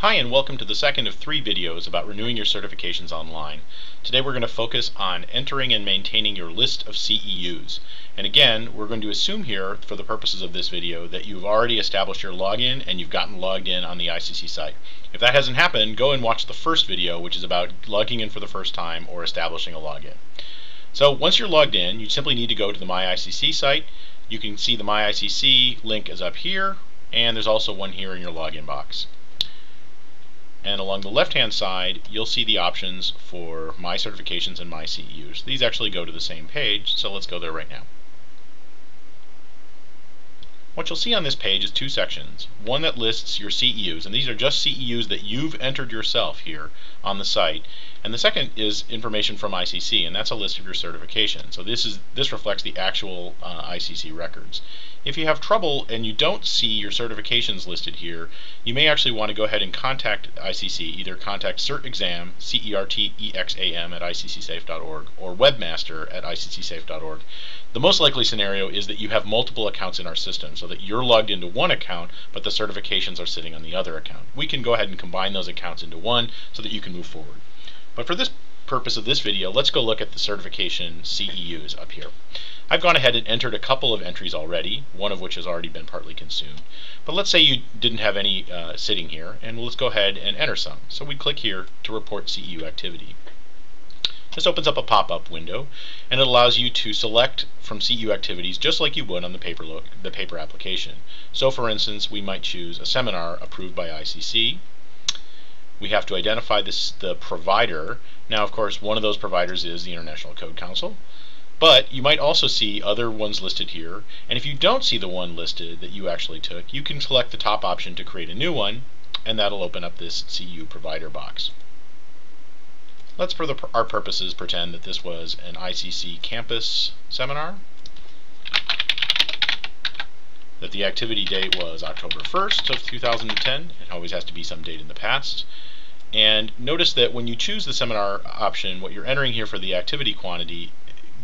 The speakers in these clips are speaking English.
Hi, and welcome to the second of 3 videos about renewing your certifications online. Today we're going to focus on entering and maintaining your list of CEUs. And again, we're going to assume here, for the purposes of this video, that you've already established your login and you've gotten logged in on the ICC site. If that hasn't happened, go and watch the first video, which is about logging in for the first time or establishing a login. So once you're logged in, you simply need to go to the My ICC site. You can see the My ICC link is up here, and there's also one here in your login box. And along the left-hand side, you'll see the options for My Certifications and My CEUs. These actually go to the same page, so let's go there right now. What you'll see on this page is 2 sections. One that lists your CEUs, and these are just CEUs that you've entered yourself here on the site. And the second is information from ICC, and that's a list of your certifications. So this reflects the actual ICC records. If you have trouble and you don't see your certifications listed here, you may actually want to go ahead and contact ICC. Either contact CertExam, CERTEXAM at iccsafe.org, or Webmaster at iccsafe.org. The most likely scenario is that you have multiple accounts in our system, so that you're logged into one account, but the certifications are sitting on the other account. We can go ahead and combine those accounts into one so that you can move forward. But for this purpose of this video, let's go look at the certification CEUs up here. I've gone ahead and entered a couple of entries already, one of which has already been partly consumed. But let's say you didn't have any sitting here, and let's go ahead and enter some. So we click here to report CEU activity. This opens up a pop-up window, and it allows you to select from CEU activities just like you would on the paper application. So for instance, we might choose a seminar approved by ICC. We have to identify the provider. Now, of course, one of those providers is the International Code Council. But you might also see other ones listed here. And if you don't see the one listed that you actually took, you can select the top option to create a new one, and that'll open up this CEU provider box. Let's, for our purposes, pretend that this was an ICC campus seminar, that the activity date was October 1st of 2010. It always has to be some date in the past. And notice that when you choose the seminar option, what you're entering here for the activity quantity,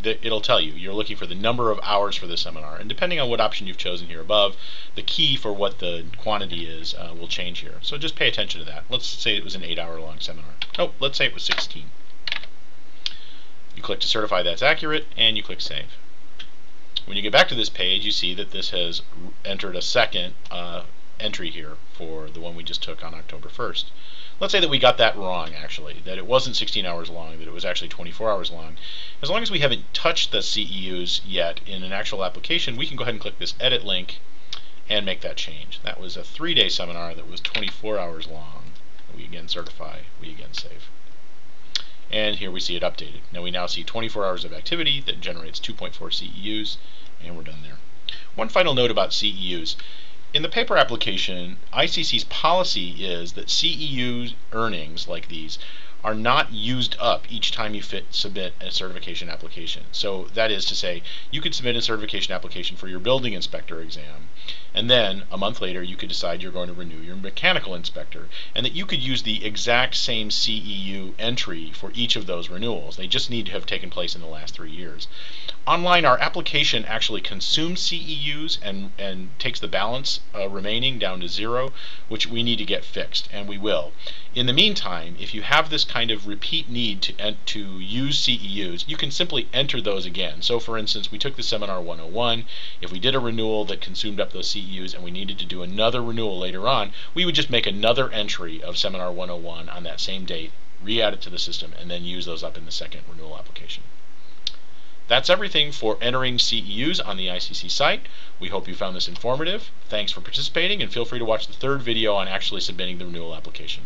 it'll tell you you're looking for the number of hours for the seminar. And depending on what option you've chosen here above, the key for what the quantity is will change here. So just pay attention to that. Let's say it was an 8-hour-long seminar. Oh, let's say it was 16. You click to certify that's accurate, and you click Save. When you get back to this page, you see that this has entered a second entry here for the one we just took on October 1st. Let's say that we got that wrong, actually, that it wasn't 16 hours long, that it was actually 24 hours long. As long as we haven't touched the CEUs yet in an actual application, we can go ahead and click this edit link and make that change. That was a 3-day seminar that was 24 hours long. We again certify, we again save. And here we see it updated. Now we now see 24 hours of activity that generates 2.4 CEUs, and we're done there. One final note about CEUs. In the paper application, ICC's policy is that CEU earnings like these are not used up each time you submit a certification application. So that is to say, you could submit a certification application for your building inspector exam, and then a month later you could decide you're going to renew your mechanical inspector, and that you could use the exact same CEU entry for each of those renewals. They just need to have taken place in the last 3 years. Online, our application actually consumes CEUs and takes the balance remaining down to 0, which we need to get fixed, and we will. In the meantime, if you have this kind of repeat need to use CEUs, you can simply enter those again. So for instance, we took the Seminar 101. If we did a renewal that consumed up those CEUs and we needed to do another renewal later on, we would just make another entry of Seminar 101 on that same date, re-add it to the system, and then use those up in the second renewal application. That's everything for entering CEUs on the ICC site. We hope you found this informative. Thanks for participating, and feel free to watch the 3rd video on actually submitting the renewal application.